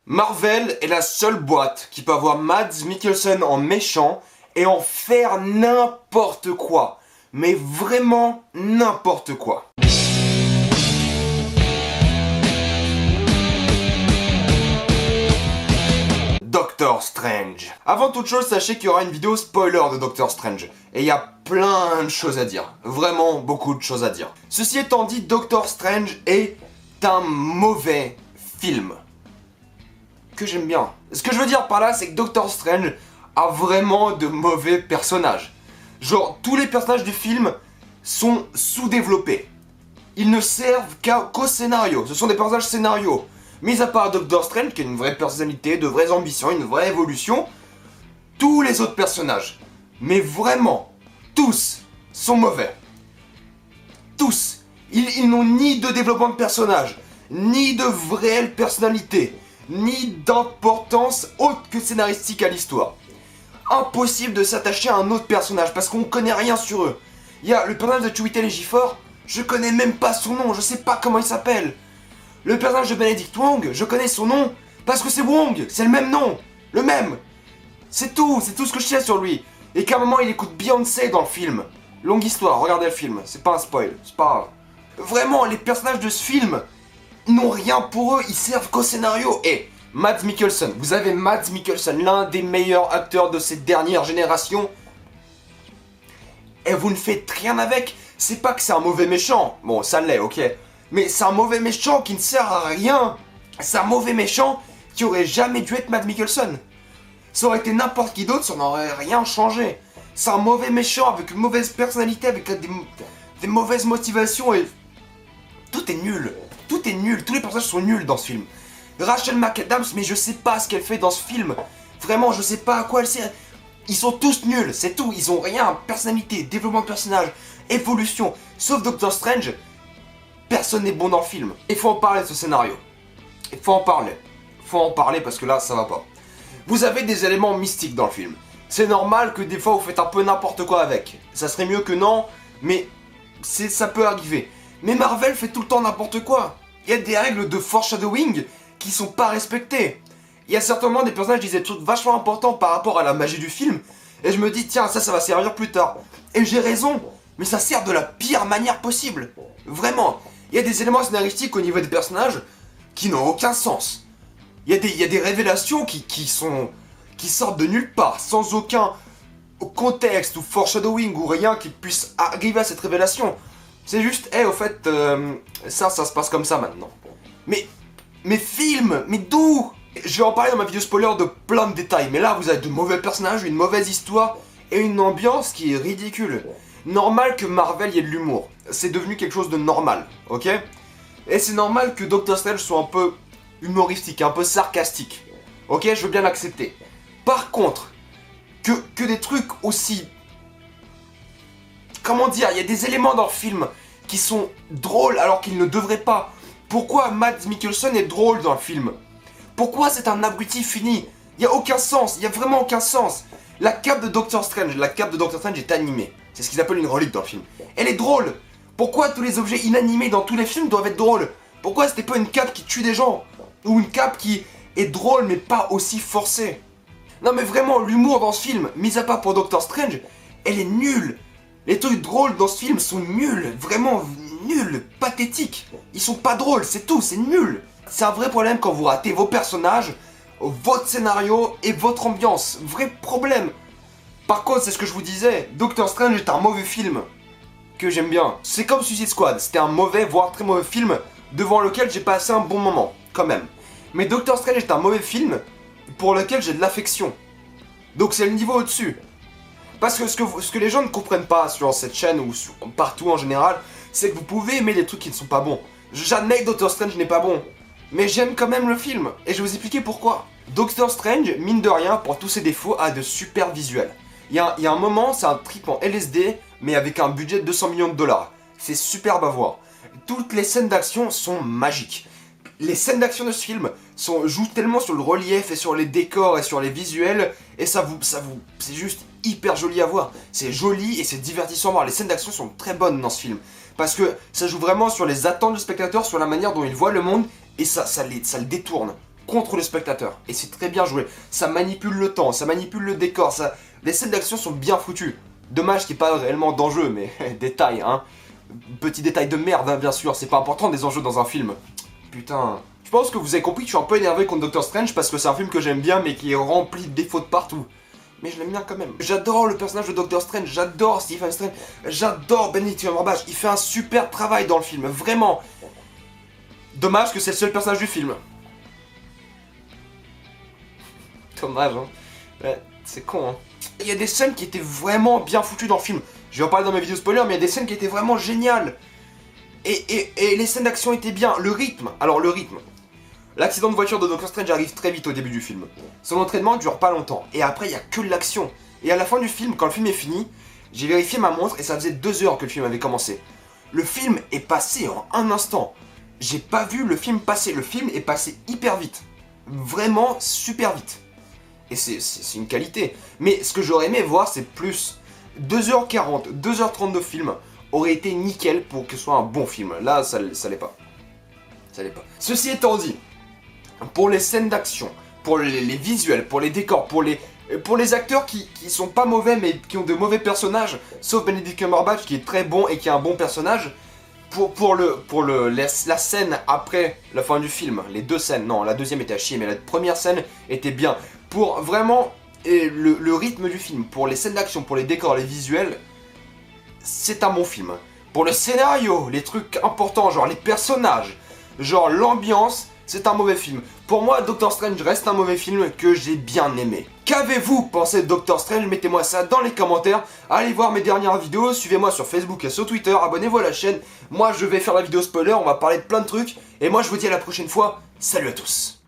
Marvel est la seule boîte qui peut avoir Mads Mikkelsen en méchant et en faire n'importe quoi. Mais vraiment n'importe quoi. Doctor Strange. Avant toute chose, sachez qu'il y aura une vidéo spoiler de Doctor Strange. Et il y a plein de choses à dire. Vraiment beaucoup de choses à dire. Ceci étant dit, Doctor Strange est un mauvais film. Que j'aime bien. Ce que je veux dire par là, c'est que Doctor Strange a vraiment de mauvais personnages. Genre, tous les personnages du film sont sous-développés. Ils ne servent qu'au scénario. Ce sont des personnages scénarios. Mis à part Doctor Strange, qui a une vraie personnalité, de vraies ambitions, une vraie évolution, tous les autres personnages, mais vraiment, tous, sont mauvais. Tous. Ils n'ont ni de développement de personnage, ni de réelle personnalité, ni d'importance autre que scénaristique à l'histoire. Impossible de s'attacher à un autre personnage, parce qu'on connaît rien sur eux. Il y a le personnage de Chiwetel Ejiofor, je connais même pas son nom, je sais pas comment il s'appelle. Le personnage de Benedict Wong, je connais son nom, parce que c'est Wong, c'est le même nom, le même. C'est tout ce que je sais sur lui. Et qu'à un moment il écoute Beyoncé dans le film. Longue histoire, regardez le film, c'est pas un spoil, c'est pas grave. Vraiment, les personnages de ce film n'ont rien pour eux, ils servent qu'au scénario. Et Mads Mikkelsen, vous avez Mads Mikkelsen, l'un des meilleurs acteurs de cette dernière génération. Et vous ne faites rien avec. C'est pas que c'est un mauvais méchant, bon ça l'est, ok. Mais c'est un mauvais méchant qui ne sert à rien. C'est un mauvais méchant qui aurait jamais dû être Mads Mikkelsen. Ça aurait été n'importe qui d'autre, ça n'aurait rien changé. C'est un mauvais méchant avec une mauvaise personnalité, avec des mauvaises motivations et... Tout est nul. Tout est nul. Tous les personnages sont nuls dans ce film. Rachel McAdams, mais je sais pas ce qu'elle fait dans ce film. Vraiment, je sais pas à quoi elle sert. Ils sont tous nuls, c'est tout. Ils ont rien. Personnalité, développement de personnage, évolution. Sauf Doctor Strange. Personne n'est bon dans le film. Il faut en parler de ce scénario. Il faut en parler. Il faut en parler parce que là, ça va pas. Vous avez des éléments mystiques dans le film. C'est normal que des fois, vous faites un peu n'importe quoi avec. Ça serait mieux que non, mais ça peut arriver. Mais Marvel fait tout le temps n'importe quoi. Il y a des règles de foreshadowing qui sont pas respectées. Il y a certainement des personnages qui disent des trucs vachement importants par rapport à la magie du film. Et je me dis, tiens, ça va servir plus tard. Et j'ai raison, mais ça sert de la pire manière possible. Vraiment. Il y a des éléments scénaristiques au niveau des personnages qui n'ont aucun sens. Il y a des révélations qui sortent de nulle part, sans aucun contexte ou foreshadowing ou rien qui puisse arriver à cette révélation. C'est juste, au fait, ça se passe comme ça maintenant. Mais film, mais d'où? Je vais en parler dans ma vidéo spoiler de plein de détails, mais là vous avez de mauvais personnages, une mauvaise histoire et une ambiance qui est ridicule. Normal que Marvel y ait de l'humour, c'est devenu quelque chose de normal, ok? Et c'est normal que Doctor Strange soit un peu humoristique, un peu sarcastique, ok? Je veux bien l'accepter. Par contre, que des trucs aussi... Comment dire? Il y a des éléments dans le film qui sont drôles alors qu'ils ne devraient pas. Pourquoi Mads Mikkelsen est drôle dans le film? Pourquoi c'est un abruti fini? Il n'y a aucun sens, il n'y a vraiment aucun sens. La cape de Doctor Strange est animée. C'est ce qu'ils appellent une relique dans le film. Elle est drôle. Pourquoi tous les objets inanimés dans tous les films doivent être drôles? Pourquoi c'était pas une cape qui tue des gens? Ou une cape qui est drôle mais pas aussi forcée? Non mais vraiment, l'humour dans ce film, mis à part pour Doctor Strange, elle est nulle. Les trucs drôles dans ce film sont nuls, vraiment nuls, pathétiques. Ils sont pas drôles, c'est tout, c'est nul. C'est un vrai problème quand vous ratez vos personnages, votre scénario et votre ambiance. Vrai problème. Par contre, c'est ce que je vous disais, Doctor Strange est un mauvais film que j'aime bien. C'est comme Suicide Squad, c'était un mauvais, voire très mauvais film devant lequel j'ai passé un bon moment, quand même. Mais Doctor Strange est un mauvais film pour lequel j'ai de l'affection. Donc c'est le niveau au-dessus. Parce que ce que les gens ne comprennent pas sur cette chaîne ou partout en général, c'est que vous pouvez aimer des trucs qui ne sont pas bons. J'admets que Doctor Strange n'est pas bon, mais j'aime quand même le film, et je vais vous expliquer pourquoi. Doctor Strange, mine de rien, pour tous ses défauts, a de super visuels. Il y a un moment, c'est un trip en LSD, mais avec un budget de 200 millions de dollars. C'est superbe à voir. Toutes les scènes d'action sont magiques. Les scènes d'action de ce film jouent tellement sur le relief et sur les décors et sur les visuels, et c'est juste hyper joli à voir. C'est joli et c'est divertissant à voir. Les scènes d'action sont très bonnes dans ce film. Parce que ça joue vraiment sur les attentes du spectateur, sur la manière dont il voit le monde, et ça le détourne. contre le spectateur. Et c'est très bien joué. Ça manipule le temps, ça manipule le décor, les scènes d'action sont bien foutues. Dommage qu'il n'y ait pas réellement d'enjeu, mais détail, hein. Petit détail de merde, hein, bien sûr, c'est pas important des enjeux dans un film. Putain. Je pense que vous avez compris que je suis un peu énervé contre Doctor Strange parce que c'est un film que j'aime bien mais qui est rempli de défauts de partout. Mais je l'aime bien quand même. J'adore le personnage de Doctor Strange, j'adore Stephen Strange, j'adore Benedict Cumberbatch. Il fait un super travail dans le film, vraiment. Dommage que c'est le seul personnage du film. Dommage, hein. Ouais, c'est con, hein. Il y a des scènes qui étaient vraiment bien foutues dans le film. Je vais en parler dans mes vidéos spoilers, mais il y a des scènes qui étaient vraiment géniales. Et les scènes d'action étaient bien. Le rythme, alors le rythme. L'accident de voiture de Doctor Strange arrive très vite au début du film. Son entraînement dure pas longtemps. Et après, il y a que de l'action. Et à la fin du film, quand le film est fini, j'ai vérifié ma montre et ça faisait 2 heures que le film avait commencé. Le film est passé en un instant. J'ai pas vu le film passer. Le film est passé hyper vite. Vraiment super vite. Et c'est une qualité. Mais ce que j'aurais aimé voir, c'est plus. 2h40, 2h30 de film aurait été nickel pour que ce soit un bon film. Là, ça l'est pas. Ça l'est pas. Ceci étant dit, pour les scènes d'action, pour les visuels, pour les décors, pour les acteurs qui sont pas mauvais mais qui ont de mauvais personnages, sauf Benedict Cumberbatch qui est très bon et qui a un bon personnage, la scène après la fin du film, les 2 scènes, non, la deuxième était à chier, mais la première scène était bien. Pour vraiment le rythme du film, pour les scènes d'action, pour les décors, les visuels, c'est un bon film. Pour le scénario, les trucs importants, genre les personnages, genre l'ambiance, c'est un mauvais film. Pour moi, Doctor Strange reste un mauvais film que j'ai bien aimé. Qu'avez-vous pensé de Doctor Strange? Mettez-moi ça dans les commentaires. Allez voir mes dernières vidéos, suivez-moi sur Facebook et sur Twitter, abonnez-vous à la chaîne. Moi, je vais faire la vidéo spoiler, on va parler de plein de trucs. Et moi, je vous dis à la prochaine fois. Salut à tous.